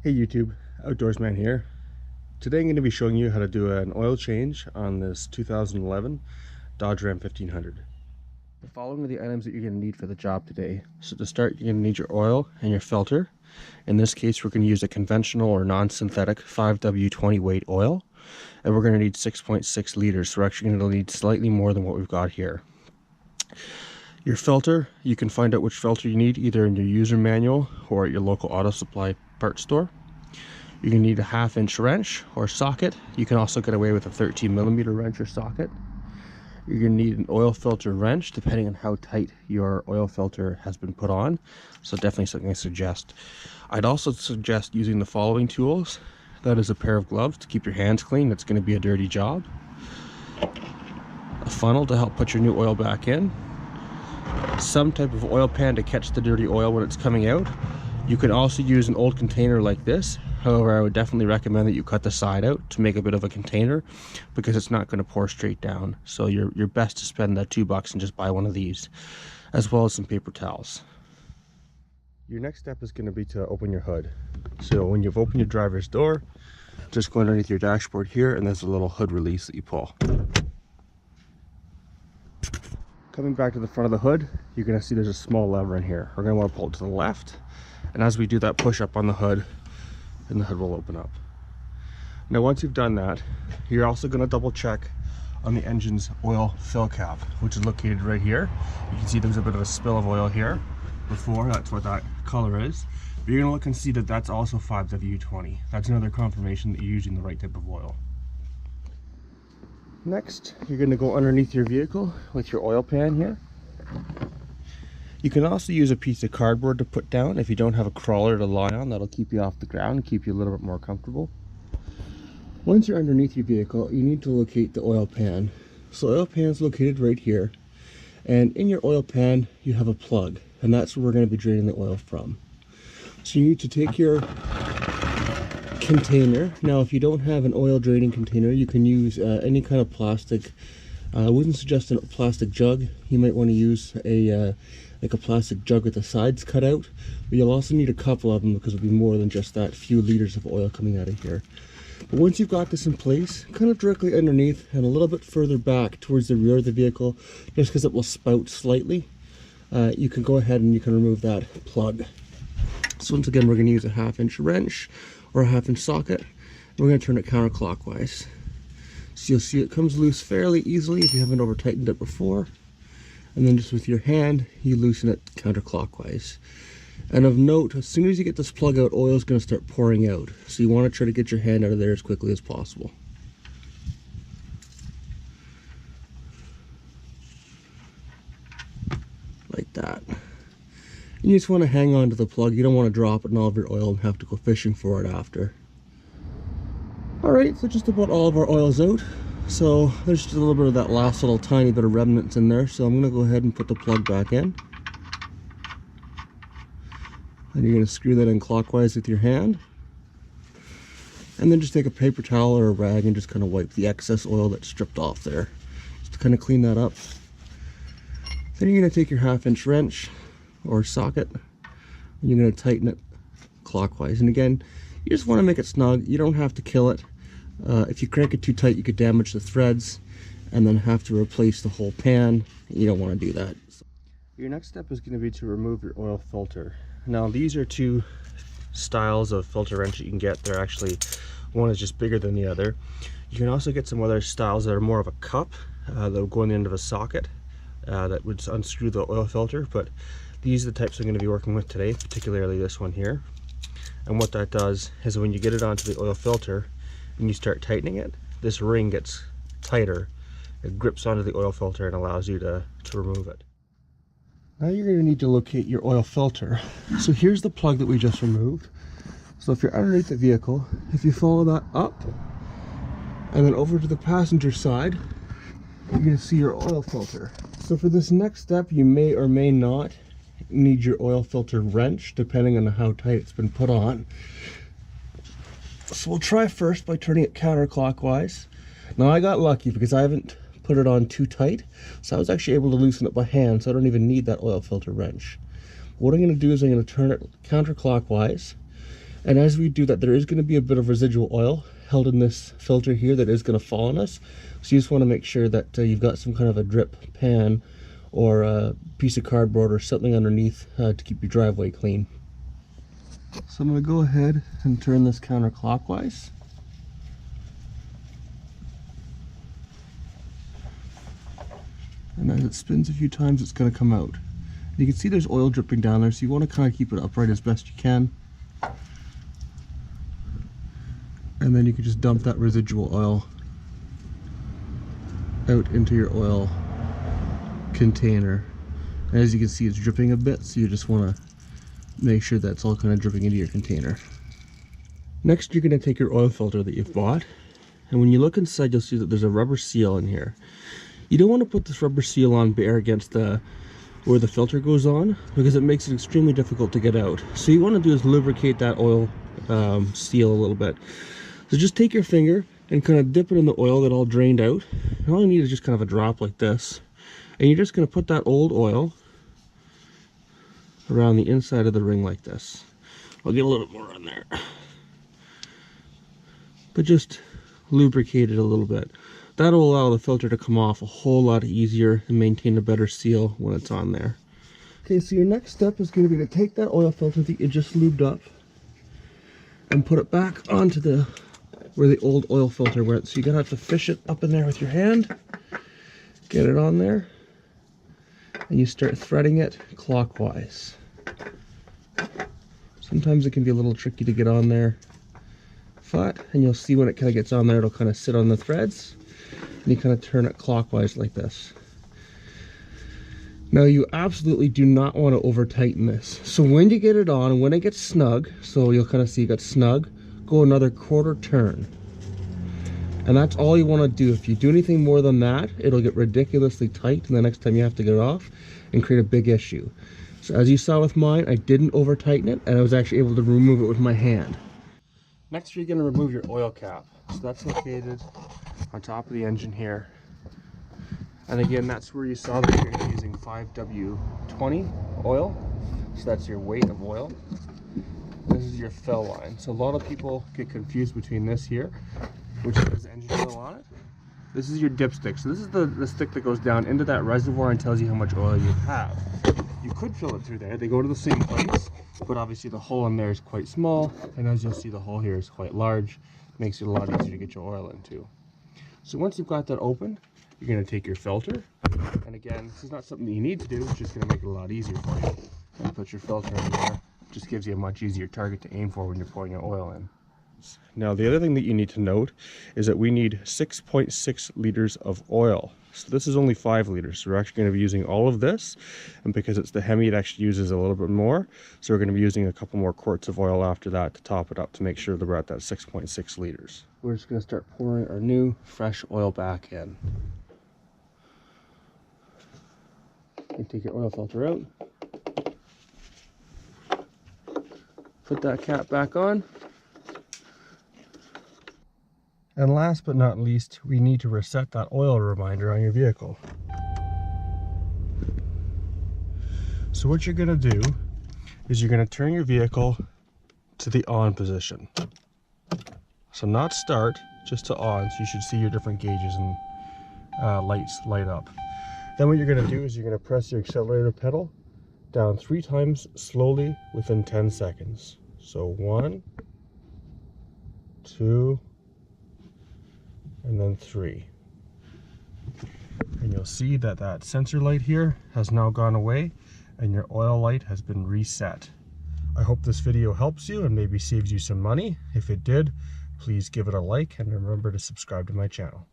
Hey YouTube, Outdoorsman here. Today I'm going to be showing you how to do an oil change on this 2011 Dodge Ram 1500. The following are the items that you're going to need for the job today. So to start, you're going to need your oil and your filter. In this case, we're going to use a conventional or non-synthetic 5W20 weight oil. And we're going to need 6.6 liters, so we're actually going to need slightly more than what we've got here. Your filter, you can find out which filter you need either in your user manual or at your local auto supply parts store. You're going to need a 1/2-inch wrench or socket. You can also get away with a 13mm wrench or socket. You're going to need an oil filter wrench depending on how tight your oil filter has been put on. So definitely something I suggest. I'd also suggest using the following tools. That is a pair of gloves to keep your hands clean. It's going to be a dirty job. A funnel to help put your new oil back in. Some type of oil pan to catch the dirty oil when it's coming out. You can also use an old container like this. However, I would definitely recommend that you cut the side out to make a bit of a container because it's not going to pour straight down. So you're best to spend that $2 and just buy one of these, as well as some paper towels. Your next step is going to be to open your hood. So when you've opened your driver's door, just go underneath your dashboard here and there's a little hood release that you pull. Coming back to the front of the hood, you're going to see there's a small lever in here. We're going to want to pull it to the left, and as we do that push up on the hood, and the hood will open up. Now once you've done that, you're also going to double check on the engine's oil fill cap, which is located right here. You can see there's a bit of a spill of oil here before, that's what that color is. But you're going to look and see that that's also 5W20. That's another confirmation that you're using the right type of oil. Next, you're going to go underneath your vehicle with your oil pan here. You can also use a piece of cardboard to put down if you don't have a crawler to lie on. That'll keep you off the ground and keep you a little bit more comfortable. Once you're underneath your vehicle, you need to locate the oil pan. So the oil pan is located right here. And in your oil pan, you have a plug. And that's where we're going to be draining the oil from. So you need to take your container. Now if you don't have an oil draining container, you can use any kind of plastic. I wouldn't suggest a plastic jug. You might want to use a like a plastic jug with the sides cut out, but you'll also need a couple of them because it'll be more than just that few liters of oil coming out of here. But once you've got this in place, kind of directly underneath and a little bit further back towards the rear of the vehicle, just because it will spout slightly, you can go ahead and you can remove that plug. So once again, we're going to use a 1/2-inch wrench or a 1/2-inch socket. We're going to turn it counterclockwise. So you'll see it comes loose fairly easily if you haven't over tightened it before. And then just with your hand, you loosen it counterclockwise. And of note, as soon as you get this plug out, oil is going to start pouring out. So you want to try to get your hand out of there as quickly as possible. Like that. And you just want to hang on to the plug. You don't want to drop it in all of your oil and have to go fishing for it after. Alright, so just about all of our oil's out. So there's just a little bit of that last little tiny bit of remnants in there. So I'm going to go ahead and put the plug back in. And you're going to screw that in clockwise with your hand. And then just take a paper towel or a rag and just kind of wipe the excess oil that's stripped off there. Just to kind of clean that up. Then you're going to take your 1/2-inch wrench or socket and you're going to tighten it clockwise. And again, you just want to make it snug. You don't have to kill it. If you crank it too tight, you could damage the threads and then have to replace the whole pan. You don't want to do that. Your next step is going to be to remove your oil filter. Now these are two styles of filter wrench that you can get. They're actually, one is just bigger than the other. You can also get some other styles that are more of a cup that will go on the end of a socket that would unscrew the oil filter, but these are the types I'm going to be working with today, particularly this one here. And what that does is when you get it onto the oil filter and you start tightening it, this ring gets tighter. It grips onto the oil filter and allows you to remove it. Now you're going to need to locate your oil filter. So here's the plug that we just removed. So if you're underneath the vehicle, if you follow that up and then over to the passenger side, you're going to see your oil filter. So for this next step, you may or may not need your oil filter wrench depending on how tight it's been put on. So we'll try first by turning it counterclockwise. Now I got lucky because I haven't put it on too tight, so I was actually able to loosen it by hand, so I don't even need that oil filter wrench. What I'm going to do is I'm going to turn it counterclockwise, And as we do that, there is going to be a bit of residual oil held in this filter here that is going to fall on us. So you just want to make sure that you've got some kind of a drip pan or a piece of cardboard or something underneath to keep your driveway clean. So I'm going to go ahead and turn this counterclockwise. And as it spins a few times, it's going to come out. You can see there's oil dripping down there, so you want to kind of keep it upright as best you can. And then you can just dump that residual oil out into your oil container. And as you can see, it's dripping a bit, so you just want to make sure that's all kind of dripping into your container. Next, you're going to take your oil filter that you've bought, and when you look inside, you'll see that there's a rubber seal in here. You don't want to put this rubber seal on bare against where the filter goes on, because it makes it extremely difficult to get out. So you want to do is lubricate that oil seal a little bit. So just take your finger and kind of dip it in the oil that all drained out. And all you need is just kind of a drop like this. And you're just going to put that old oil around the inside of the ring like this. I'll get a little more on there. But just lubricate it a little bit. That'll allow the filter to come off a whole lot easier and maintain a better seal when it's on there. Okay, so your next step is going to be to take that oil filter that you just lubed up and put it back onto where the old oil filter went. So you're going to have to fish it up in there with your hand, get it on there, and you start threading it clockwise. Sometimes it can be a little tricky to get on there, and you'll see when it kind of gets on there, it'll kind of sit on the threads, and you kind of turn it clockwise like this. Now you absolutely do not want to over tighten this. So when you get it on and when it gets snug, so you'll kind of see it got snug, go another quarter turn. And that's all you want to do. If you do anything more than that, it'll get ridiculously tight, and the next time you have to get it off and create a big issue. So as you saw with mine, I didn't over tighten it, and I was actually able to remove it with my hand. Next, you're going to remove your oil cap. So that's located on top of the engine here. And again, that's where you saw that you're using 5W20 oil. So that's your weight of oil. This is your fill line. So a lot of people get confused between this here, which says engine oil on it. This is your dipstick. So this is the stick that goes down into that reservoir and tells you how much oil you have. You could fill it through there. They go to the same place, but obviously the hole in there is quite small, and as you'll see, the hole here is quite large. Makes it a lot easier to get your oil into. So once you've got that open, you're going to take your filter, and again, this is not something that you need to do, it's just going to make it a lot easier for you. And put your filter in there. It just gives you a much easier target to aim for when you're pouring your oil in. Now the other thing that you need to note is that we need 6.6 liters of oil. So this is only 5 liters. So we're actually going to be using all of this, and because it's the Hemi, it actually uses a little bit more. So we're going to be using a couple more quarts of oil after that to top it up to make sure that we're at that 6.6 liters. We're just going to start pouring our new fresh oil back in. You take your oil filter out, put that cap back on. And last but not least, we need to reset that oil reminder on your vehicle. So what you're going to do is you're going to turn your vehicle to the on position. So not start, just to on, so you should see your different gauges and lights light up. Then what you're going to do is you're going to press your accelerator pedal down 3 times slowly within 10 seconds. So 1, 2, and then 3. And you'll see that that sensor light here has now gone away and your oil light has been reset. I hope this video helps you and maybe saves you some money. If it did, please give it a like and remember to subscribe to my channel.